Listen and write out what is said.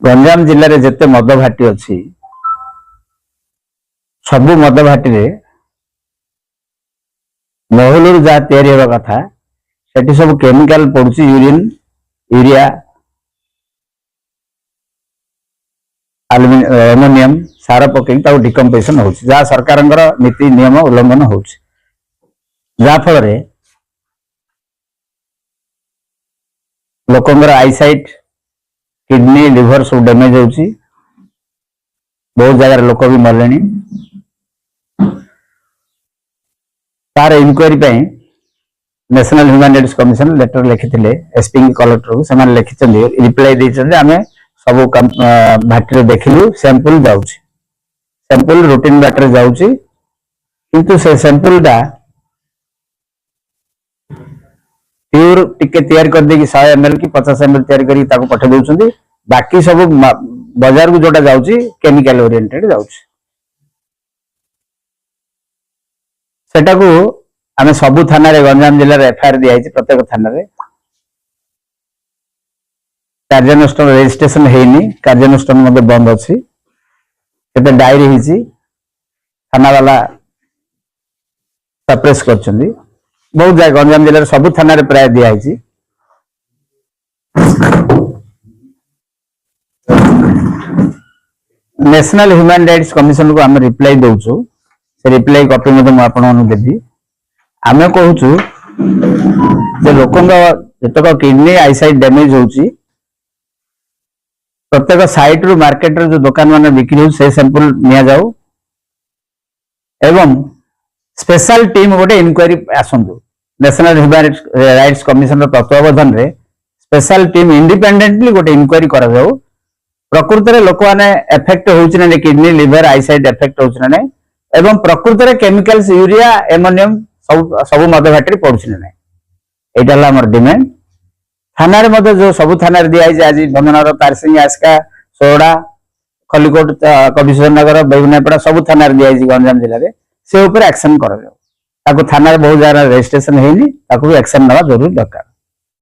गंजाम जिले में जिते मद भाटी अच्छी सबु मद भाटी महलू जहाँ या कथा से सब केमिकल पड़ुची यूरिन यूरिया एमोनियम सार पकई डिकम्पोजिशन हो जहाँ सरकार नीति नियम उल्लंघन हो फल लोकंर आईसाइट किडनी लिवर सब डैमेज होची बहुत जगह लोक भी मरले तार inquiry national human rights commission letter लिखिते एसपी कलेक्टर को से लिखिं रिप्लाई देते आम सब भाटी देखिलु सैंपल सैंपल रूटीन बाटर जाऊँगी किंतु से सैंपल टा प्योर टिके तैयारी कर देकी 100 ml की 50 ml तैयारी करके पठे दउछंदी बाकी सब बाजार को जोटा जाउची केमिकल ओरिएंटेड जाउची सेटा को आमे सबु थाना रे गंजाम जिल्ला रे एफआईआर दिया है प्रत्येक थाना रे कार्यानुष्ठान रजिस्ट्रेशन हेनी कार्यानुष्ठान मध्ये बंद अछि केते डायरी हिची थाना वाला सप्रेस करछंदी बहुत जगह गंजाम जिले सबु थाना रे प्राय दिया है नेशनल ह्यूमन राइट्स कमिशन को आम रिप्लाई दउछु से रिप्लाई कॉपी मध्ये मु आपन देबी आमे कहूछु जे लोकंग जतक किडनी आईसाइट डैमेज होउची प्रत्येक साइट रु मार्केट रे जो दुकान माने बिक्री हो से सैंपल निया जाऊ एवं स्पेशल टीम गोटे इनक्वायरी आसंतु नेशनल ह्यूमन राइट्स कमिशन तत्वावधान रे स्पेशल टीम इंडिपेंडेंटली गोटे इनक्वायरी करा जाऊ प्रकृत रे लोक माने एफेक्ट होउछ ना किडनी लिवर आईसाइट एफेक्ट होउछ ना एवं प्रकृत रे केमिकल्स यूरिया एमोनियम सब मद भाटी पड़ुछ ना एटा ला हमर डिमांड थाना रे मते जो सब थाना रे दिया है आज भंगनगर तारसिंह आस्का सोड़ा खलिकोट कविश्वर नगर बेगुनापड़ा सब थाना रे दिया है गंजाम जिले में से ऊपर एक्शन कर थाना बहुत जगह रजिस्ट्रेशन है एक्शन ना जरूर दरकार।